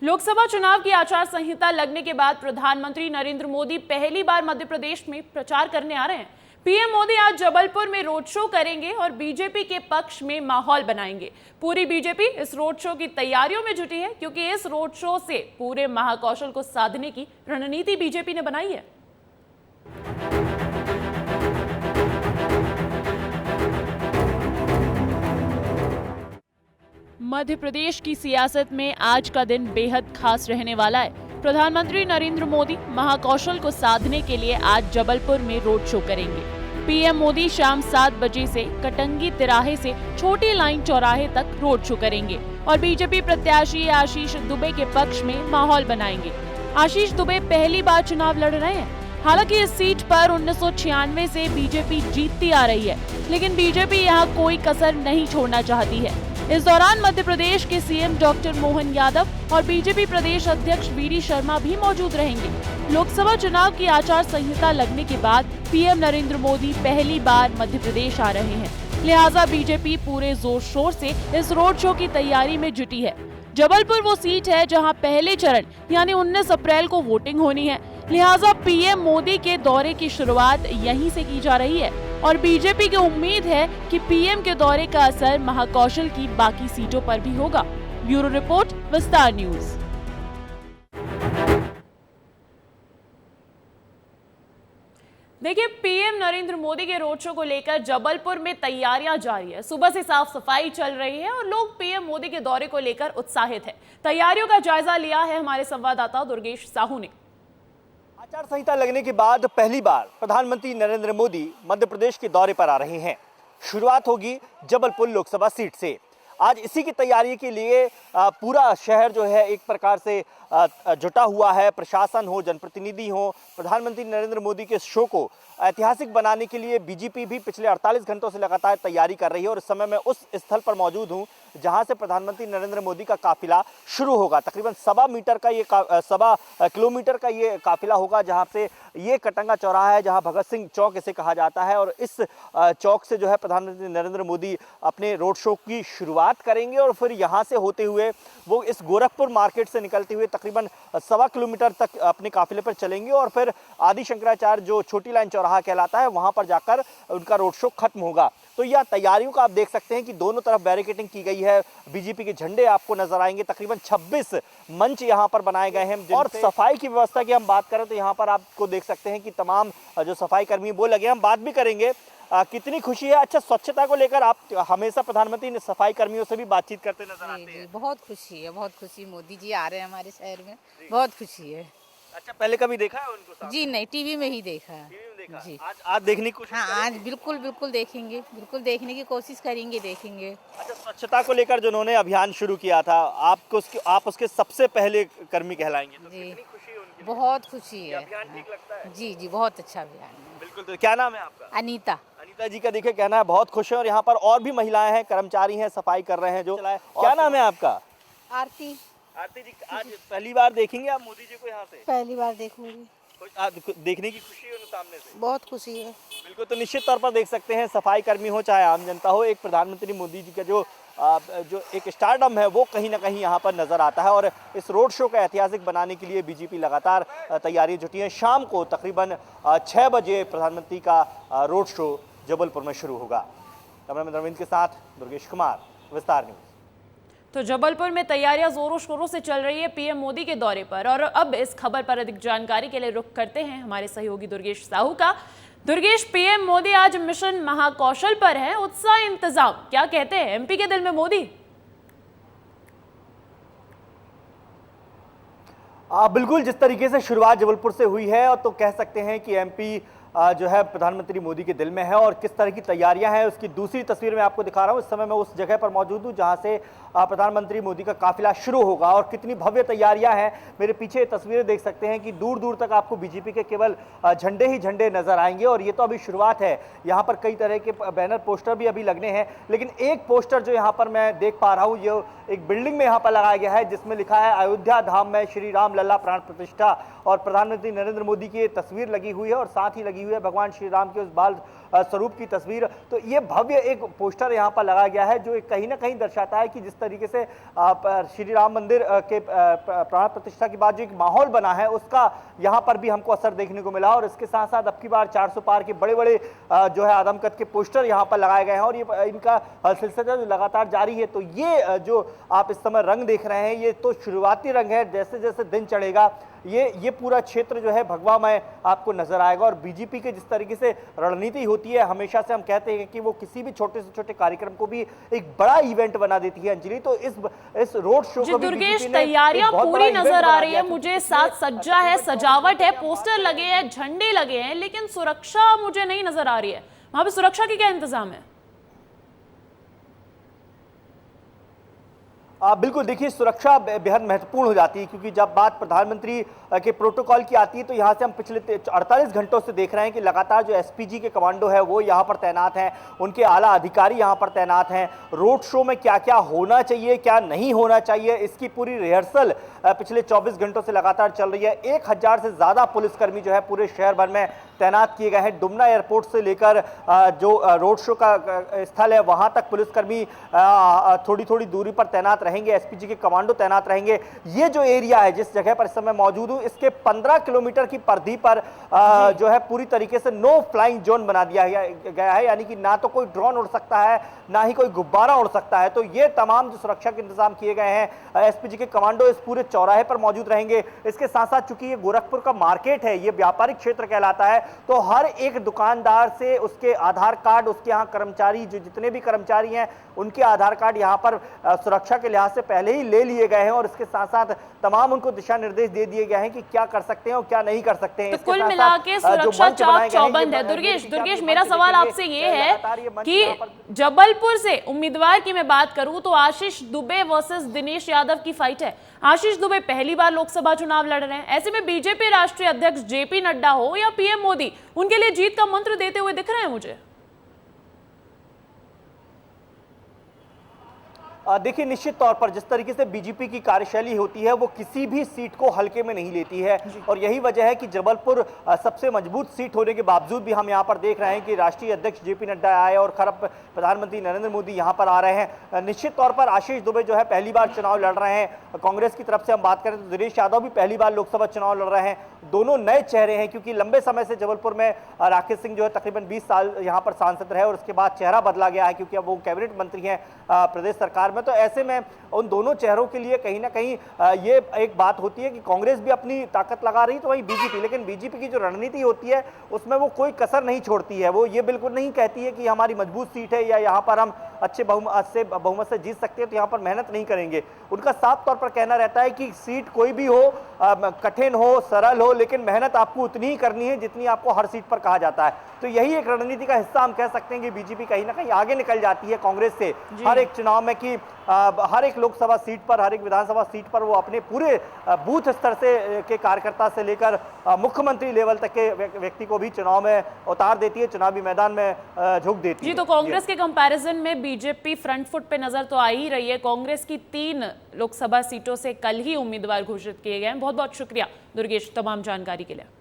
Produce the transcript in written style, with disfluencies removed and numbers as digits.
लोकसभा चुनाव की आचार संहिता लगने के बाद प्रधानमंत्री नरेंद्र मोदी पहली बार मध्य प्रदेश में प्रचार करने आ रहे हैं। पीएम मोदी आज जबलपुर में रोड शो करेंगे और बीजेपी के पक्ष में माहौल बनाएंगे। पूरी बीजेपी इस रोड शो की तैयारियों में जुटी है, क्योंकि इस रोड शो से पूरे महाकौशल को साधने की रणनीति बीजेपी ने बनाई है। मध्य प्रदेश की सियासत में आज का दिन बेहद खास रहने वाला है। प्रधानमंत्री नरेंद्र मोदी महाकौशल को साधने के लिए आज जबलपुर में रोड शो करेंगे। पीएम मोदी शाम 7 बजे से कटंगी तिराहे से छोटी लाइन चौराहे तक रोड शो करेंगे और बीजेपी प्रत्याशी आशीष दुबे के पक्ष में माहौल बनाएंगे। आशीष दुबे पहली बार चुनाव लड़ रहे हैं। हालांकि इस सीट पर 1996 से बीजेपी जीतती आ रही है, लेकिन बीजेपी यहाँ कोई कसर नहीं छोड़ना चाहती है। इस दौरान मध्य प्रदेश के सीएम डॉक्टर मोहन यादव और बीजेपी प्रदेश अध्यक्ष वीडी शर्मा भी मौजूद रहेंगे। लोकसभा चुनाव की आचार संहिता लगने के बाद पीएम नरेंद्र मोदी पहली बार मध्य प्रदेश आ रहे हैं, लिहाजा बीजेपी पूरे जोर शोर से इस रोड शो की तैयारी में जुटी है। जबलपुर वो सीट है जहां पहले चरण यानी 19 अप्रैल को वोटिंग होनी है, लिहाजा पीएम मोदी के दौरे की शुरुआत यहीं से की जा रही है और बीजेपी को उम्मीद है कि पीएम के दौरे का असर महाकौशल की बाकी सीटों पर भी होगा। ब्यूरो रिपोर्ट, विस्तार न्यूज। देखिए, पीएम नरेंद्र मोदी के रोड शो को लेकर जबलपुर में तैयारियां जारी है। सुबह से साफ सफाई चल रही है और लोग पीएम मोदी के दौरे को लेकर उत्साहित है। तैयारियों का जायजा लिया है हमारे संवाददाता दुर्गेश साहू ने। आचार संहिता लगने के बाद पहली बार प्रधानमंत्री नरेंद्र मोदी मध्य प्रदेश के दौरे पर आ रहे हैं। शुरुआत होगी जबलपुर लोकसभा सीट से। आज इसी की तैयारी के लिए पूरा शहर जो है एक प्रकार से जुटा हुआ है। प्रशासन हो, जनप्रतिनिधि हो, प्रधानमंत्री नरेंद्र मोदी के शो को ऐतिहासिक बनाने के लिए बीजेपी भी पिछले 48 घंटों से लगातार तैयारी कर रही है और इस समय मैं उस स्थल पर मौजूद हूं जहां से प्रधानमंत्री नरेंद्र मोदी का काफिला शुरू होगा। तकरीबन 1.25 किलोमीटर का ये काफिला होगा, जहां से ये कटंगा चौराहा है, जहां भगत सिंह चौक इसे कहा जाता है और इस चौक से जो है प्रधानमंत्री नरेंद्र मोदी अपने रोड शो की शुरुआत करेंगे और फिर यहाँ से होते हुए वो इस गोरखपुर मार्केट से निकलते हुए तकरीबन 1.25 किलोमीटर तक अपने काफिले पर चलेंगे और फिर आदि शंकराचार्य जो छोटी लाइन चौराहा कहलाता है वहां पर जाकर उनका रोड शो खत्म होगा। तो यह तैयारियों का आप देख सकते हैं कि दोनों तरफ बैरिकेडिंग की गई है। बीजेपी के झंडे आपको नजर आएंगे। तकरीबन 26 मंच यहां पर बनाए गए हैं और सफाई की व्यवस्था की हम बात करें तो यहां पर आपको देख सकते हैं कि तमाम जो सफाई कर्मी वो लगे हैं। हम बात भी करेंगे कितनी खुशी है। अच्छा, स्वच्छता को लेकर आप हमेशा प्रधानमंत्री ने सफाई कर्मियों से भी बातचीत करते नजर आते हैं। बहुत खुशी है, बहुत खुशी। मोदी जी आ रहे हैं हमारे शहर में, बहुत खुशी है। अच्छा, पहले कभी देखा है उनको साथ? जी नहीं, टीवी में ही देखा है। टीवी में देखा जी। आज देखने की कोशिश हाँ, आज बिल्कुल देखेंगे, बिल्कुल देखने की कोशिश करेंगे, देखेंगे। अच्छा, स्वच्छता को लेकर जो उन्होंने अभियान शुरू किया था, आप उसके सबसे पहले कर्मी कहलाएंगे, तो जी, कितनी खुशी है उनके लिए? बहुत खुशी है। अभियान ठीक लगता है? जी, बहुत अच्छा अभियान है। बिल्कुल। तो क्या नाम है आपका? अनीता। अनीता जी का देखिए कहना है बहुत खुश है और यहाँ पर और भी महिलाएं हैं, कर्मचारी हैं, सफाई कर रहे हैं जो। क्या नाम है आपका? आरती। आरती जी, आज पहली बार देखेंगे आप मोदी जी को यहाँ से? पहली बार देखूंगी। देखने की खुशी है उनके सामने से? बहुत खुशी है। बिल्कुल। तो निश्चित तौर पर देख सकते हैं, सफाई कर्मी हो चाहे आम जनता हो, एक प्रधानमंत्री मोदी जी का जो एक स्टारडम है वो कहीं ना कहीं यहाँ पर नजर आता है और इस रोड शो को ऐतिहासिक बनाने के लिए बीजेपी लगातार तैयारी जुटी है। शाम को तकरीबन 6 बजे प्रधानमंत्री का रोड शो जबलपुर में शुरू होगा। कैमरामैन रविंद्र के साथ दुर्गेश कुमार, विस्तार न्यूज। तो जबलपुर में तैयारियां जोरों शोरों से चल रही है पीएम मोदी के दौरे पर और अब इस खबर पर अधिक जानकारी के लिए रुख करते हैं हमारे सहयोगी दुर्गेश साहू का। दुर्गेश, पीएम मोदी आज मिशन महाकौशल पर हैं, उत्साह इंतजाम, क्या कहते हैं एमपी के दिल में मोदी? बिल्कुल, जिस तरीके से शुरुआत जबलपुर से हुई है तो कह सकते हैं कि एमपी जो है प्रधानमंत्री मोदी के दिल में है और किस तरह की तैयारियां हैं उसकी दूसरी तस्वीर मैं आपको दिखा रहा हूं। इस समय मैं उस जगह पर मौजूद हूं जहां से प्रधानमंत्री मोदी का काफिला शुरू होगा और कितनी भव्य तैयारियां हैं। मेरे पीछे तस्वीरें देख सकते हैं कि दूर दूर तक आपको बीजेपी के केवल झंडे ही झंडे नजर आएंगे और ये तो अभी शुरुआत है। यहाँ पर कई तरह के बैनर पोस्टर भी अभी लगने हैं, लेकिन एक पोस्टर जो यहाँ पर मैं देख पा रहा हूँ ये एक बिल्डिंग में यहाँ पर लगाया गया है जिसमें लिखा है अयोध्या धाम में श्री राम लल्ला प्राण प्रतिष्ठा और प्रधानमंत्री नरेंद्र मोदी की तस्वीर लगी हुई है और साथ ही लगी हुई है भगवान श्री राम के उस बाल स्वरूप की तस्वीर। तो ये भव्य एक पोस्टर यहाँ पर लगाया गया है जो कहीं ना कहीं दर्शाता है कि जिस तरीके से श्री राम मंदिर के प्राण प्रतिष्ठा के बाद जो एक माहौल बना है उसका यहाँ पर भी हमको असर देखने को मिला। और इसके साथ साथ अब की बार 400 पार के बड़े बड़े जो है आदमकद के पोस्टर यहाँ पर लगाए गए हैं और ये इनका सिलसिला जो लगातार जारी है। तो ये जो आप इस समय रंग देख रहे हैं ये तो शुरुआती रंग है, जैसे जैसे दिन चढ़ेगा ये पूरा क्षेत्र जो है भगवामय आपको नजर आएगा। और बीजेपी के जिस तरीके से रणनीति होती है, हमेशा से हम कहते हैं कि वो किसी भी छोटे से छोटे कार्यक्रम को भी एक बड़ा इवेंट बना देती है अंजलि। तो इस रोड शो को दुर्गेश, तैयारियां पूरी नजर आ रही है मुझे, साथ सज्जा है, सजावट है, पोस्टर लगे हैं, झंडे लगे हैं, लेकिन सुरक्षा मुझे नहीं नजर आ रही है। वहां पे सुरक्षा के क्या इंतजाम है? बिल्कुल, देखिए सुरक्षा बेहद महत्वपूर्ण हो जाती है क्योंकि जब बात प्रधानमंत्री के प्रोटोकॉल की आती है तो यहाँ से हम पिछले 48 घंटों से देख रहे हैं कि लगातार जो एसपीजी के कमांडो है वो यहाँ पर तैनात हैं, उनके आला अधिकारी यहाँ पर तैनात हैं। रोड शो में क्या क्या होना चाहिए, क्या नहीं होना चाहिए, इसकी पूरी रिहर्सल पिछले 24 घंटों से लगातार चल रही है। 1000 से ज़्यादा पुलिसकर्मी जो है पूरे शहर भर में तैनात किए गए हैं। डुमना एयरपोर्ट से लेकर जो रोड शो का स्थल है वहाँ तक पुलिसकर्मी थोड़ी थोड़ी दूरी पर तैनात रहेंगे, एसपीजी के कमांडो तैनात रहेंगे। ये जो एरिया है जिस जगह पर इस समय मौजूद हूँ इसके 15 किलोमीटर की परिधि पर जो है पूरी तरीके से नो फ्लाइंग जोन बना दिया गया है, यानी कि ना तो कोई ड्रोन उड़ सकता है ना ही कोई गुब्बारा उड़ सकता है। तो ये तमाम जो सुरक्षा के इंतजाम किए गए हैं, एसपीजी के कमांडो इस पूरे चौराहे पर मौजूद रहेंगे। इसके साथ साथ चूंकि ये गोरखपुर का मार्केट है, ये व्यापारिक क्षेत्र कहलाता है, तो हर एक दुकानदार से उसके आधार कार्ड, उसके यहाँ कर्मचारी जो जितने भी कर्मचारी हैं उनके आधार कार्ड यहाँ पर सुरक्षा के लिहाज से पहले ही ले लिए गए हैं और इसके साथ साथ तमाम उनको दिशा निर्देश दे दिए गए हैं कि क्या कर सकते हैं और क्या नहीं कर सकते हैं। तो कुल मिला के सुरक्षा चाक चौबंद है। दुर्गेश, मेरा सवाल आपसे ये है कि जबलपुर से उम्मीदवार की मैं बात करूं तो आशीष दुबे वर्सेस दिनेश यादव की फाइट है। आशीष दुबे पहली बार लोकसभा चुनाव लड़ रहे हैं, ऐसे में बीजेपी राष्ट्रीय अध्यक्ष जेपी नड्डा हो या पीएम मोदी उनके लिए जीत का मंत्र देते हुए दिख रहे हैं मुझे। देखिए निश्चित तौर पर जिस तरीके से बीजेपी की कार्यशैली होती है वो किसी भी सीट को हल्के में नहीं लेती है और यही वजह है कि जबलपुर सबसे मजबूत सीट होने के बावजूद भी हम यहाँ पर देख रहे हैं कि राष्ट्रीय अध्यक्ष जेपी नड्डा आए और खरब प्रधानमंत्री नरेंद्र मोदी यहाँ पर आ रहे हैं। निश्चित तौर पर आशीष दुबे जो है पहली बार चुनाव लड़ रहे हैं। कांग्रेस की तरफ से हम बात करें तो दिनेश यादव भी पहली बार लोकसभा चुनाव लड़ रहे हैं। दोनों नए चेहरे हैं क्योंकि लंबे समय से जबलपुर में राकेश सिंह जो है तकरीबन 20 साल यहाँ पर सांसद रहे और उसके बाद चेहरा बदला गया है क्योंकि अब वो कैबिनेट मंत्री हैं प्रदेश सरकार में। तो ऐसे में उन दोनों चेहरों के लिए कहीं ना कहीं ये एक बात होती है कि कांग्रेस भी अपनी ताकत लगा रही तो वहीं बीजेपी, लेकिन बीजेपी की जो रणनीति होती है उसमें वो कोई कसर नहीं छोड़ती है। वो ये बिल्कुल नहीं कहती है कि हमारी मजबूत सीट है या यहाँ पर हम अच्छे बहुमत से जीत सकते हैं तो यहाँ पर मेहनत नहीं करेंगे। उनका साफ तौर पर कहना रहता है कि सीट कोई भी हो, कठिन हो, सरल हो, लेकिन मेहनत आपको उतनी ही करनी है जितनी आपको हर सीट पर कहा जाता है। तो यही एक रणनीति का हिस्सा हम कह सकते हैं कि बीजेपी कहीं ना कहीं आगे निकल जाती है कांग्रेस से हर एक चुनाव में कि हर एक लोकसभा सीट पर, हर एक विधानसभा सीट पर वो अपने पूरे बूथ स्तर से के कार्यकर्ता से लेकर मुख्यमंत्री लेवल तक के व्यक्ति को भी चुनाव में उतार देती है, चुनावी मैदान में झोंक देती है। जी, तो कांग्रेस के कंपैरिजन में बीजेपी फ्रंट फुट पे नजर तो आ ही रही है। कांग्रेस की 3 लोकसभा सीटों से कल ही उम्मीदवार घोषित किए गए हैं। बहुत बहुत शुक्रिया दुर्गेश तमाम जानकारी के लिए।